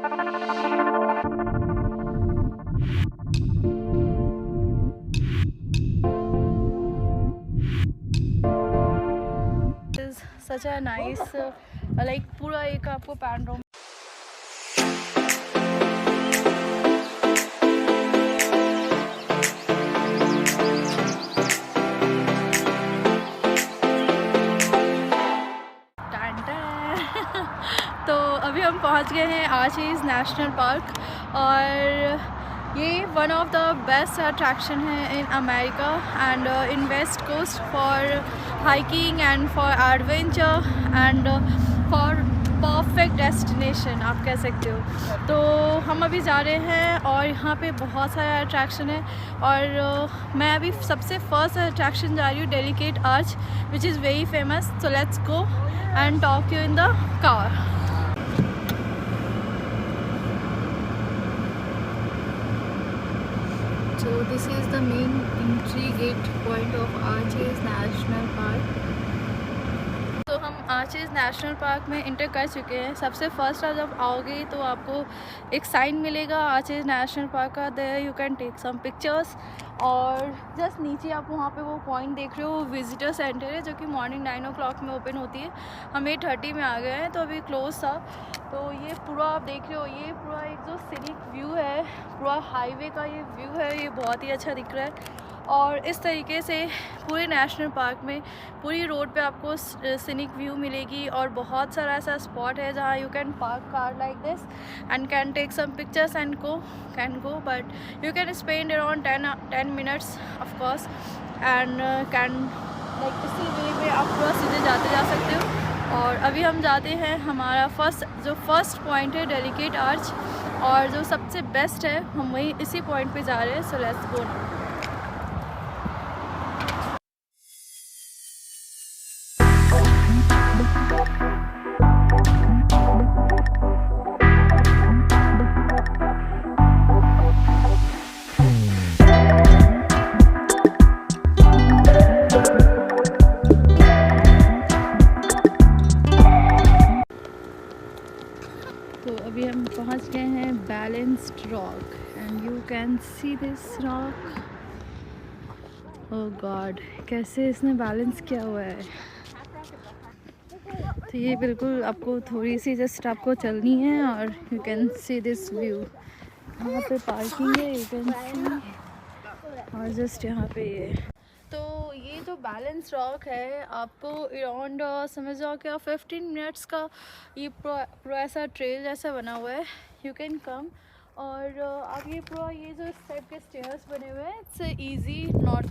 Such a nice like पूरा एक आपको पैनोरामा तो अभी हम पहुंच गए हैं आर्चीज़ नेशनल पार्क और ये one of the best attraction है in America and in west coast for hiking and for adventure and for perfect destination आप कह सकते हो। तो हम अभी जा रहे हैं और यहाँ पे बहुत सारे अट्रैक्शन है और मैं अभी सबसे फर्स्ट अट्रैक्शन जा रही हूँ, delicate arch which is very famous. So let's go and talk you in the car. So this is the main entry gate point of Arches National Park. तो हम आर्चीज़ नेशनल पार्क में inter कर चुके हैं। सबसे first आप जब आओगे तो आपको एक साइन मिलेगा आर्चीज़ नेशनल पार्क का, there you can take some pictures. और जस्ट नीचे आप वहाँ पे वो पॉइंट देख रहे हो, वो विजिटर सेंटर है जो कि मॉर्निंग 9 o'clock में ओपन होती है। हम 8:30 में आ गए हैं तो अभी क्लोज था। तो ये पूरा आप देख रहे हो, ये पूरा एक जो सीनिक व्यू है, पूरा हाईवे का ये व्यू है, ये बहुत ही अच्छा दिख रहा है। और इस तरीके से पूरे नेशनल पार्क में पूरी रोड पे आपको सीनिक व्यू मिलेगी और बहुत सारा ऐसा स्पॉट है जहाँ you can park car like this and can take some pictures and can go but you can spend around 10 minutes of course and can like इसी वे में आप पूरा सीधे जाते जा सकते हो। और अभी हम जाते हैं हमारा फर्स्ट पॉइंट है डेलीकेट आर्च, और जो सबसे बेस्ट है हम वही इसी पॉइंट पे जा रहे हैं। सो लेट्स गो नाउ। तो अभी हम पहुंच गए हैं balanced rock and you can see this rock. Oh God, कैसे इसने बैलेंस किया हुआ है। तो ये बिल्कुल आपको थोड़ी सी जस्ट आपको चलनी है और you can see this view. यहाँ पे पार्किंग है, यू कैन सी, और जस्ट यहाँ पे ये। तो ये जो बैलेंस रॉक है आपको अराउंड समझ जाओ कि 15 मिनट्स का ये पूरा ऐसा ट्रेल जैसा बना हुआ है। यू कैन कम और आप ये पूरा ये जो इस टाइप के स्टेयर्स बने हुए हैं, it's easy, not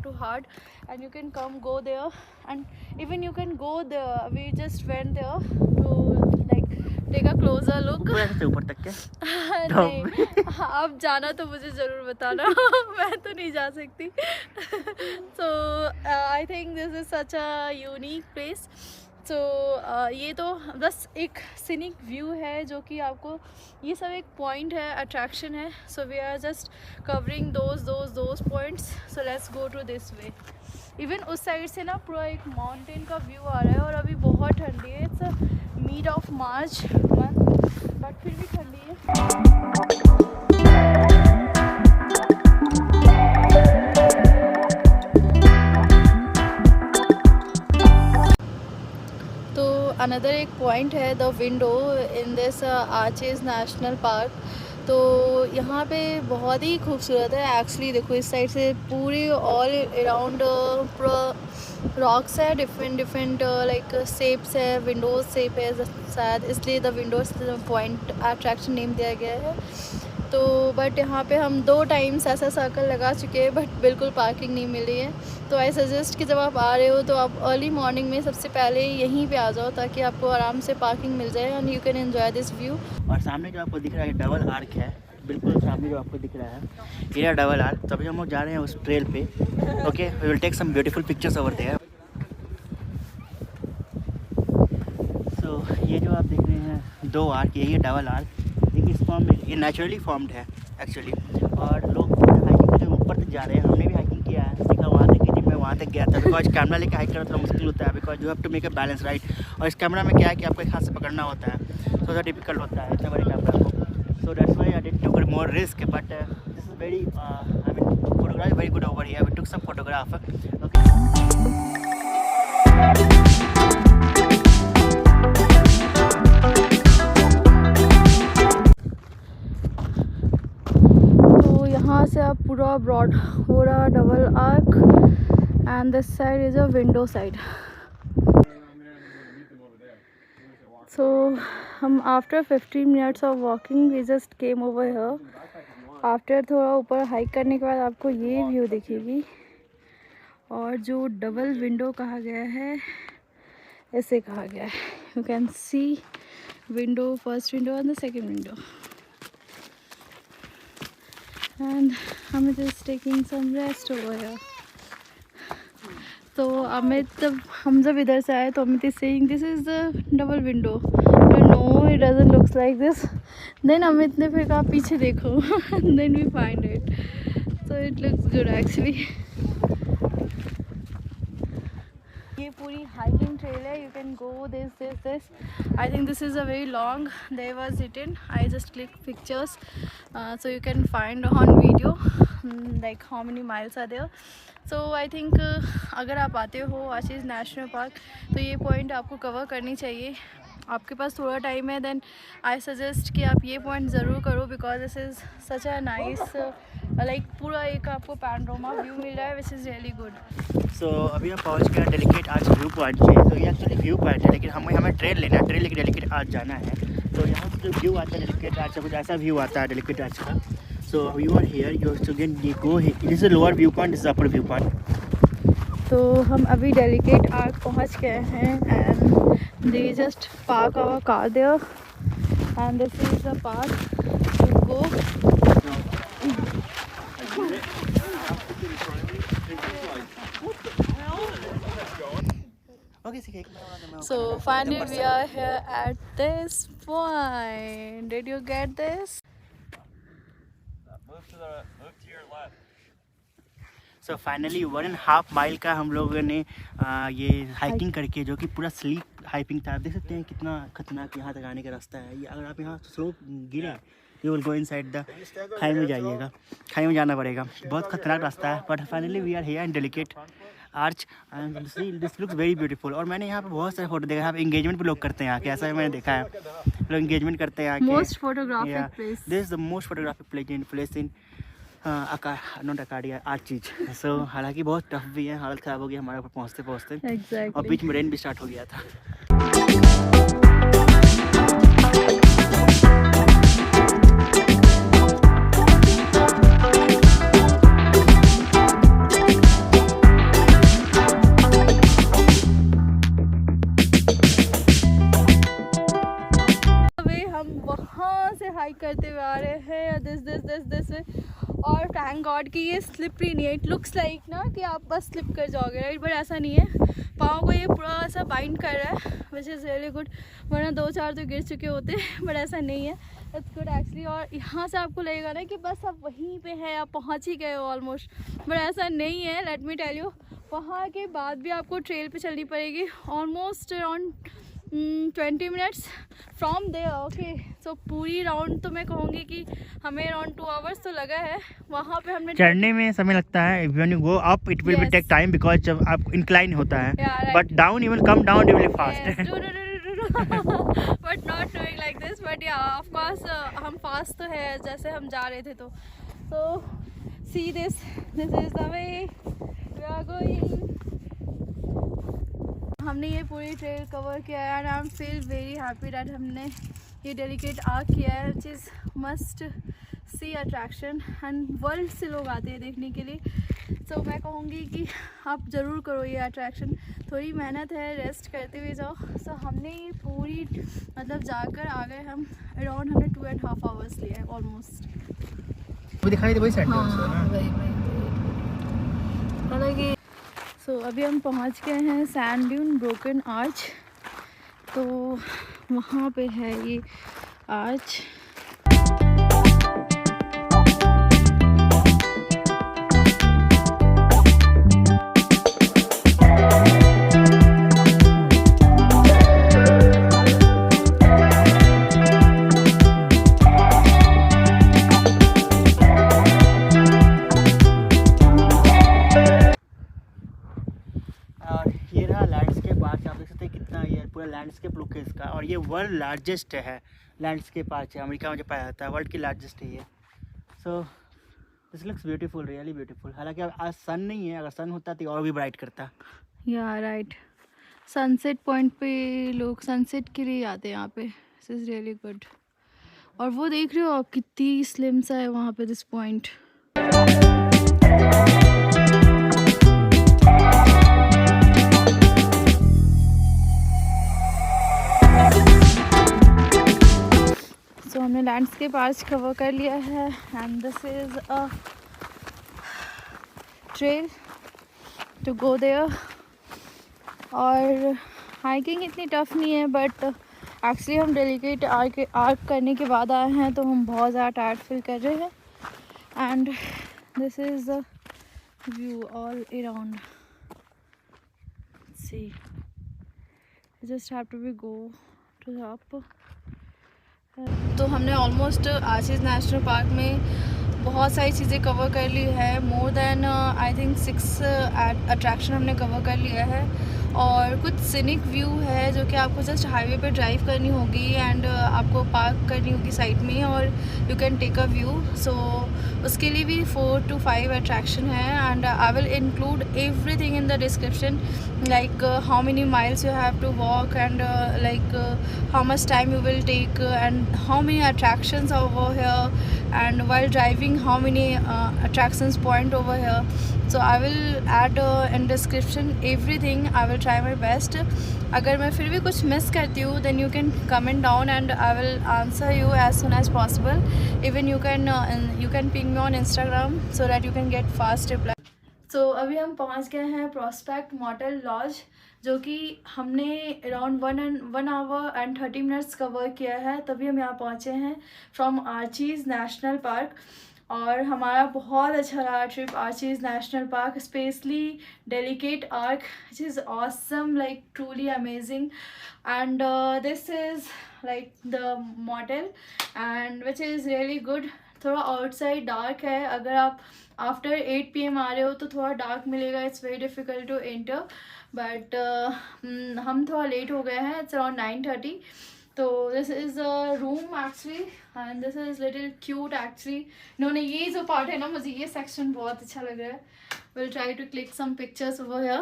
too hard and you can come go there and even you can go there. We just went there to like take a closer look. ऊपर तक क्या? नहीं, आप जाना तो मुझे ज़रूर बताना मैं तो नहीं जा सकती। So I think this is such a unique place. So ये तो बस एक सीनिक व्यू है जो कि आपको, ये सब एक पॉइंट है, अट्रैक्शन है। So we are just covering those points. So let's go to this way. Even उस साइड से ना पूरा एक माउंटेन का व्यू आ रहा है और अभी बहुत ठंडी है। It's mid of March month but फिर भी ठंडी है। अनदर एक पॉइंट है the window in this Archies National park. तो यहाँ पे बहुत ही खूबसूरत है एक्चुअली। देखो इस साइड से पूरी ऑल अराउंड रॉक्स है, डिफरेंट लाइक शेप्स है, विंडोज शेप है शायद, इसलिए the Windows point attraction name दिया गया है। तो बट यहाँ पे हम 2 टाइम्स ऐसा सर्कल लगा चुके हैं बट बिल्कुल पार्किंग नहीं मिल रही है। तो आई सजेस्ट कि जब आप आ रहे हो तो आप अर्ली मॉर्निंग में सबसे पहले यहीं पे आ जाओ ताकि आपको आराम से पार्किंग मिल जाए and you can enjoy this view. और सामने जो आपको दिख रहा है डबल आर्क है, बिल्कुल सामने जो आपको दिख रहा है ये डबल आर्क। तो अभी हम लोग जा रहे हैं उस ट्रेल पे। Okay, we will take some beautiful pictures over there. So ये जो आप देख रहे हैं 2 आर्क, यही है डबल आर्क। देखिए इस फॉर्म में ये नेचुरली फॉर्म्ड है एक्चुअली। और लोग हाइकिंग के ऊपर तक जा रहे हैं, हमने भी हाइकिंग किया है, सीखा वहाँ तक की। मैं वहाँ तक गया था बिकॉज कैमरा लेके हाइक करना थोड़ा मुश्किल होता है because you have to make a balance right. और इस कैमरा में क्या है कि आपको एक हाथ से पकड़ना होता है। थोड़ा सा डिफिकल्ट होता है इतना बड़े कैमरा को. So that's why I did took more risk, but this is very I mean photography very good over here. We took some photograph. Okay. तो यहाँ से आप पूरा ब्रॉड हो रहा double arch and this side is a window side. So हम after 15 minutes of walking we just came over here. After थोड़ा ऊपर हाइक करने के बाद आपको ये व्यू दिखेगी. और जो डबल विंडो कहा गया है ऐसे कहा गया है. You can see window, first window and the second window. And Amit is taking some rest over here. तो अमित हम जब इधर से आए तो Amit is saying this is the double window. No it doesn't looks like this. Then Amit ने फिर कहा पीछे देखो. Then we find it. So it looks good actually. ये पूरी हाइकिंग ट्रेल है. You can go this. I think this is a very long. There was written. I just click pictures so you can find on video like how many miles are there. So I think अगर आप आते हो आशीष national park तो ये point आपको cover करनी चाहिए. आपके पास थोड़ा टाइम है देन आई सजेस्ट कि आप ये पॉइंट ज़रूर करो because this is such a nice like पूरा एक आपको पैनोरामा व्यू मिल रहा है विच इज़ रियली गुड. सो अभी हम पहुंच गए डेलीकेट आर्च व्यू पॉइंट पे. तो ये एक्चुअली व्यू पॉइंट है लेकिन हमें ट्रेन लेना है. ट्रेन लेके डेलीकेट आर्च जाना है. तो यहाँ से जो व्यू आता है डेलीकेट आर्च का कुछ ऐसा व्यू आता है डेलीकेट आर्च का. So you are here you to get you go this is lower view point, this is upper view point. तो हम अभी डेलीकेट आर्क पहुँच गए हैं and they just park our car there and this is the park to go. So finally we are here at this point. Did you get this? Move to your left. So finally 1.5 mile का हम लोगों ने ये hiking करके जो कि पूरा sleep hiking था. आप देख सकते हैं कितना खतरनाक यहाँ तक आने का रास्ता है. ये अगर आप यहाँ स्लोप गिरा you will go inside the खाई में जाइएगा. खाई में जाना पड़ेगा. बहुत खतरनाक रास्ता है. But finally we are here in Delicate Arch and this looks very beautiful. और मैंने यहाँ पे बहुत सारे फोटो देखा है. यहाँ पे इंगेजमेंट भी लोग करते हैं यहाँ के. ऐसा मैंने देखा है लोग इंगेजमेंट करते हैं यहाँ के. Most photographic place. This is the most photographic place in not Acadia art चीज. सो हालांकि बहुत टफ भी है. हालत ख़राब हो गई हमारे ऊपर पहुँचते पहुँचते. Exactly. और बीच में रेन भी स्टार्ट हो गया था. वहाँ से हाइक करते हुए आ रहे हैं दिस वे. और थैंक गॉड कि ये स्लिपरी नहीं है. इट लुक्स लाइक ना कि आप बस स्लिप कर जाओगे राइट, बट ऐसा नहीं है. पाँव को ये पूरा सा बाइंड कर रहा है विच इज़ रियली गुड. वरना 2-4 तो गिर चुके होते बट ऐसा नहीं है. It's good actually. और यहाँ से आपको लगेगा ना कि बस आप वहीं पे हैं, आप पहुँच ही गए हो ऑलमोस्ट, बट ऐसा नहीं है. लेट मी टेल यू, वहाँ के बाद भी आपको ट्रेल पे चलनी पड़ेगी almost around 20 minutes from there. Okay, so पूरी राउंड तो मैं कहूँगी कि हमें अराउंड 2 hours तो लगा है. वहाँ पे हमने चढ़ने में समय लगता है. When you go up it will be take time because जब आप इंक्लाइन होता है. But down you will come down really fast. But not doing like this. But yeah of course हम फास्ट तो है जैसे हम जा रहे थे. तो see this is the way we are going. हमने ये पूरी ट्रेल कवर किया है and I am feel very happy that हमने ये डेलीकेट आर्क किया है which is must see attraction and world से लोग आते हैं देखने के लिए. तो मैं कहूँगी कि आप ज़रूर करो ये अट्रैक्शन. थोड़ी मेहनत है, रेस्ट करते हुए जाओ. सो हमने ये पूरी मतलब जाकर आ गए हम अराउंड हमने 2.5 hours लिया है ऑलमोस्ट. वो दिखाई दे वही साइड हालांकि सो अभी हम पहुंच गए हैं सैंड ड्यून ब्रोकन आर्च. तो वहाँ पे है ये आर्च. वर्ल्ड लार्जेस्ट है लैंडस्केप पार्क है, अमेरिका में जो पाया जाता है, वर्ल्ड की लार्जेस्ट है ये। So this looks beautiful, really beautiful. हालांकि आज सन नहीं है, अगर सन होता तो और भी ब्राइट करता। या राइट, सनसेट पॉइंट पे लोग सनसेट के लिए आते हैं यहाँ पे। This is really good. और वो देख रहे हो आप कितनी स्लिम सा है वहाँ पे दिस पॉइंट। सो हमने लैंडस्केप आज कवर कर लिया है and this is a trail to go there. और हाइकिंग इतनी टफ नहीं है, बट एक्चुअली हम डेलीकेट आर्क करने के बाद आए हैं तो हम बहुत ज़्यादा टायर्ड फील कर रहे हैं। And this is the view all around. See just have to be go to the up. तो हमने ऑलमोस्ट आशीष नेशनल पार्क में बहुत सारी चीज़ें कवर कर ली है। More than I think 6 attraction हमने कवर कर लिया है। और कुछ सिनिक व्यू है जो कि आपको जस्ट हाईवे पे ड्राइव करनी होगी एंड आपको पार्क करनी होगी साइड में और you can take a view. So उसके लिए भी 4 to 5 अट्रैक्शन है and I will include everything in the description, like how many miles you have to walk and like how much time you will take and how many attractions are over here, and while driving how many attractions point over here. So I will add in description everything. I will try my best. अगर मैं फिर भी कुछ miss करती हूँ then you can comment down and I will answer you as soon as possible. Even you can ping me on Instagram so that you can get fast reply. तो अभी हम पहुंच गए हैं प्रॉस्पेक्ट मॉटल लॉज, जो कि हमने around 1 hour and 30 minutes cover किया है। तभी हम यहाँ पहुँचे हैं फ्रॉम आर्चीज़ नेशनल पार्क। और हमारा बहुत अच्छा रहा trip Archies National park, specially delicate arc which is awesome, like truly amazing. And this is like the model and which is really good. थोड़ा आउटसाइड डार्क है, अगर आप आफ्टर 8 PM आ रहे हो तो थोड़ा डार्क मिलेगा। It's very difficult to enter, but हम थोड़ा लेट हो गए हैं। It's around 9:30। तो this is a room actually and this is little cute actually. इन्होंने ये जो पार्ट है ना, मुझे ये सेक्शन बहुत अच्छा लग रहा है। Will try to click some pictures over here.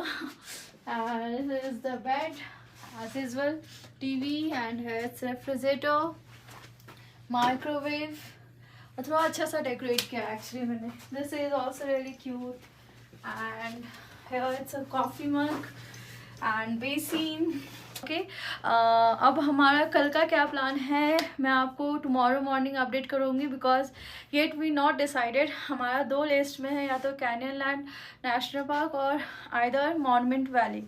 This is the bed as usual, TV and it's refrigerator, microwave, थोड़ा अच्छा सा डेकोरेट किया एक्चुअली मैंने। This is also really cute and here it's a coffee mug and basin. Okay, अब हमारा कल का क्या प्लान है मैं आपको टुमारो मॉर्निंग अपडेट करूँगी, because yet we not decided. हमारा 2 लिस्ट में है, या तो कैनियन लैंड नेशनल पार्क और either monument valley.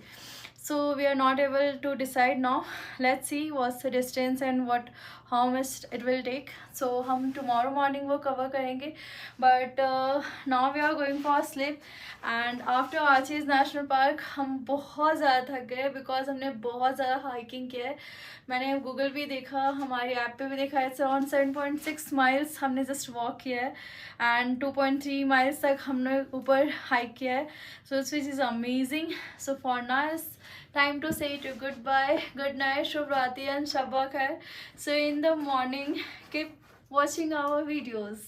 So we are not able to decide now. Let's see what's the distance and how much it will take. So हम tomorrow morning वो cover करेंगे, but now we are going for a sleep. And after Archie's National Park हम बहुत ज़्यादा थक गए because हमने बहुत ज़्यादा hiking किया है। मैंने गूगल भी देखा, हमारी ऐप पे भी देखा, it's around 7.6 miles हमने just walk किया है and 2.3 miles तक हमने ऊपर hike किया है। So which is amazing. So for now time to say to goodbye, good night, Shubh Rati and Shabba Khair. So in the morning, keep watching our videos.